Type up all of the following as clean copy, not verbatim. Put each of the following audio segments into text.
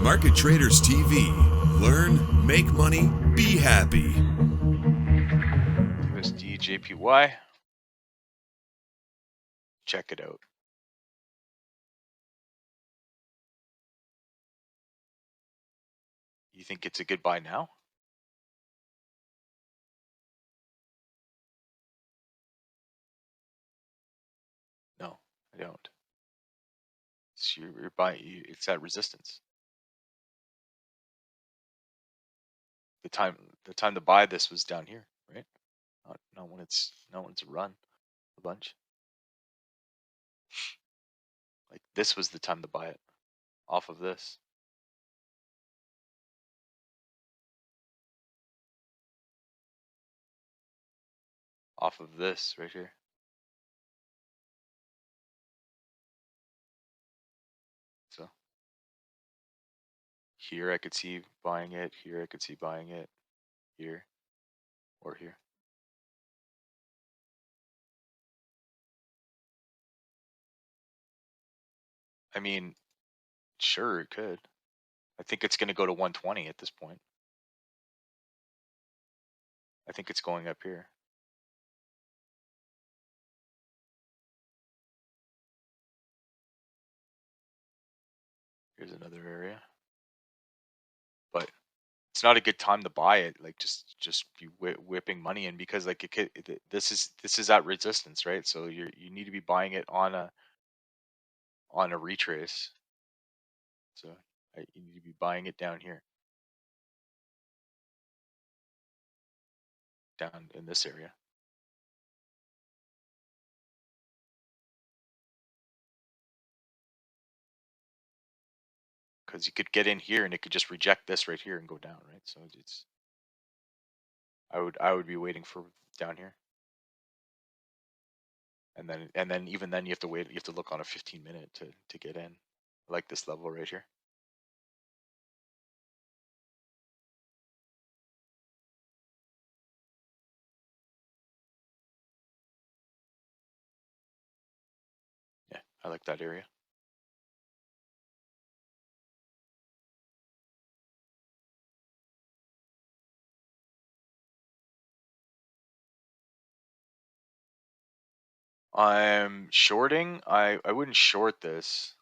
Market Traders TV. Learn, make money, be happy. USD JPY. Check it out. You think it's a good buy now? No, I don't. So you're buying. It's at resistance. The time to buy this was down here, right? Not when it's a run a bunch. Like this was the time to buy it off of this. Off of this right here. So here I could see buying it. Here I could see buying it. Here or here. I mean, sure it could. I think it's going to go to 120 at this point. I think it's going up here. Here's another area. But it's not a good time to buy it. Like just be whipping money in, because like this is at resistance, right? So you need to be buying it on a retrace. So you need to be buying it down here, down in this area. Because you could get in here and it could just reject this right here and go down, right? So it's I would be waiting for down here. And then even then you have to wait, you have to look on a 15-minute to get in. Like this level right here. Yeah, I like that area. I'm shorting. I wouldn't short this.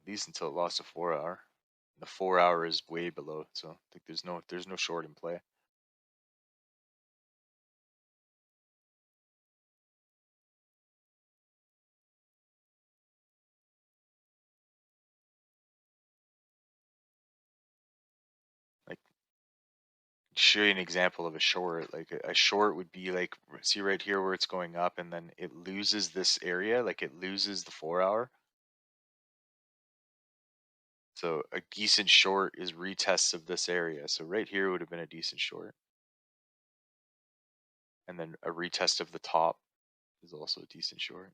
At least until it lost a 4-hour. The 4-hour is way below, so I think there's no short in play. Like, show you an example of a short. Like a short would be like, see right here where it's going up and then it loses this area, like it loses the 4-hour. So a decent short is retests of this area. So right here would have been a decent short. And then a retest of the top is also a decent short.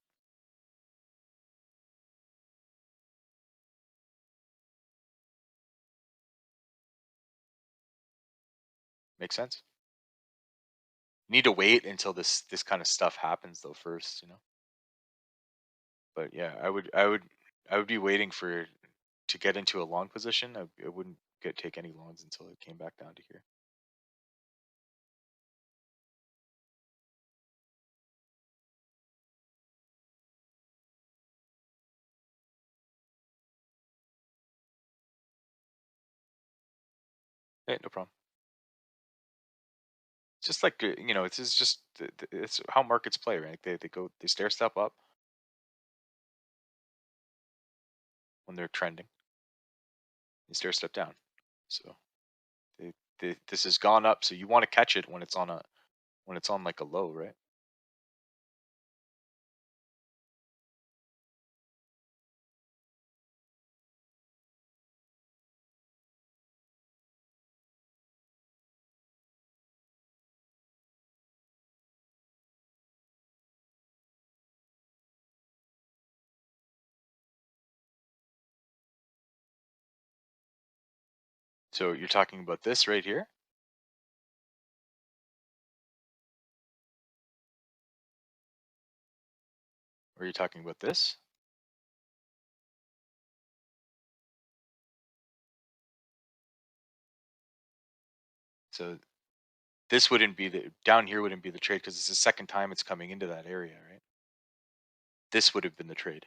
Makes sense? You need to wait until this kind of stuff happens though first, you know. But yeah, I would be waiting for to get into a long position. I wouldn't take any longs until it came back down to here. Hey, no problem. Just like you know, it's how markets play, right? They stair step up when they're trending. They stair step down. So this has gone up, so you want to catch it when it's on like a low, right? So you're talking about this right here. Or are you talking about this? So this wouldn't be the down here wouldn't be the trade because it's the second time it's coming into that area, right? This would have been the trade,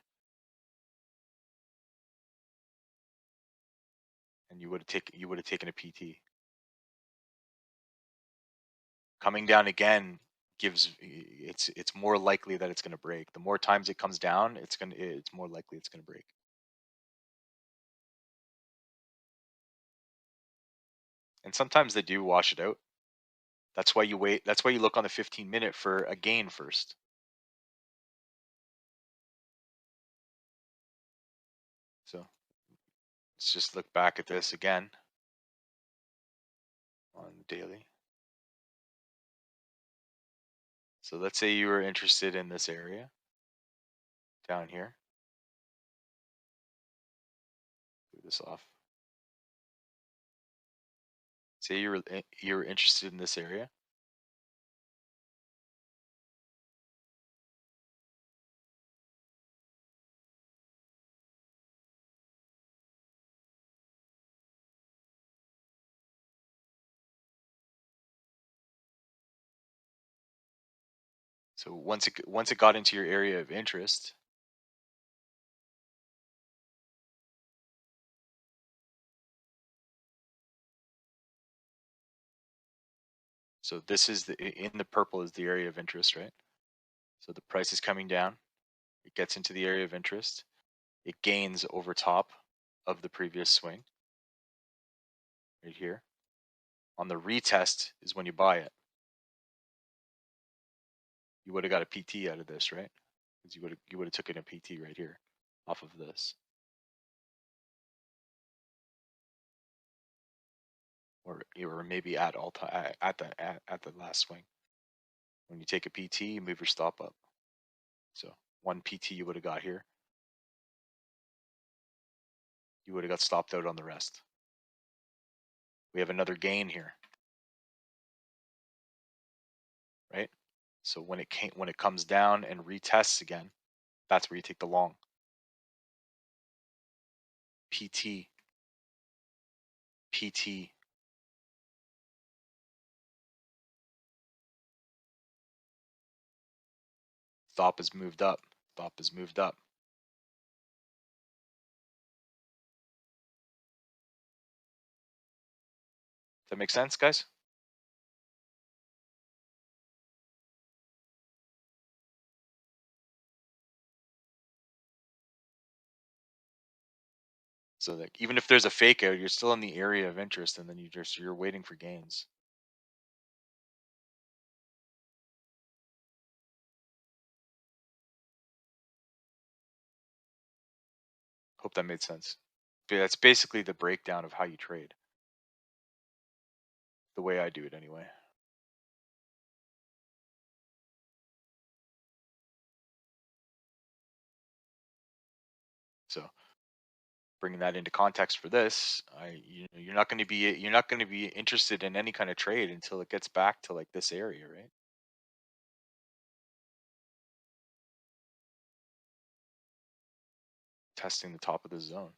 and you would have taken a PT. Coming down again gives it's more likely that it's going to break. The more times it comes down, it's more likely it's going to break. And sometimes they do wash it out. That's why you wait. That's why you look on the 15-minute for a gain first. So let's just look back at this again on the daily. So let's say you were interested in this area down here. Move this off. Say you're interested in this area. So once it got into your area of interest, so this is in the purple is the area of interest, right? So the price is coming down. It gets into the area of interest. It gains over top of the previous swing right here. On the retest is when you buy it. You would have got a PT out of this, right? Because you would have taken a PT right here off of this. Or maybe at all time at the last swing. When you take a PT, you move your stop up. So one PT you would have got here. You would have got stopped out on the rest. We have another gain here, right? So when it comes down and retests again, that's where you take the long. PT, PT. Stop is moved up. Stop is moved up. Does that make sense, guys? So like even if there's a fake out, you're still in the area of interest, and then you're waiting for gains. Hope that made sense. But that's basically the breakdown of how you trade. The way I do it anyway. So bringing that into context for this, you're not going to be interested in any kind of trade until it gets back to like this area, right? Testing the top of the zone.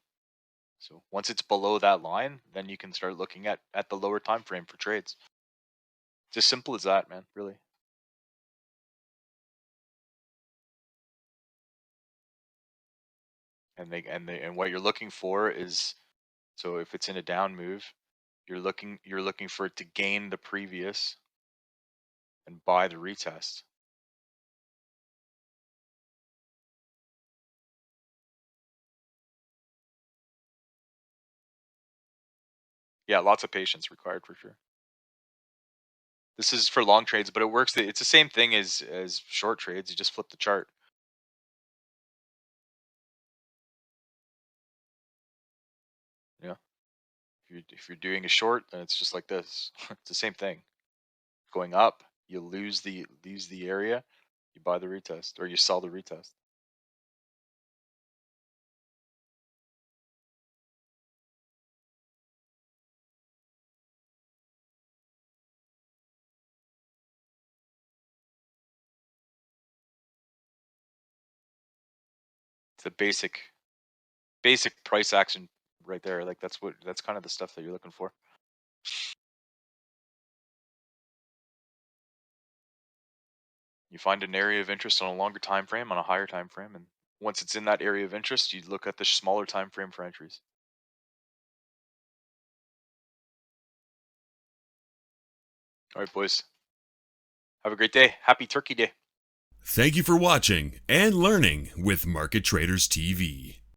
So once it's below that line, then you can start looking at the lower time frame for trades. It's as simple as that, man, really. And what you're looking for is, so if it's in a down move, you're looking for it to gain the previous and buy the retest. Yeah, lots of patience required for sure. This is for long trades, but it works. It's the same thing as short trades. You just flip the chart. Yeah. If you're doing a short, then it's just like this. It's the same thing. Going up, you lose the area, you buy the retest or you sell the retest. It's a basic price action right there. Like that's kind of the stuff that you're looking for. You find an area of interest on a longer time frame, on a higher time frame, and once it's in that area of interest, you look at the smaller time frame for entries. All right, boys. Have a great day. Happy Turkey Day. Thank you for watching and learning with Market Traders TV.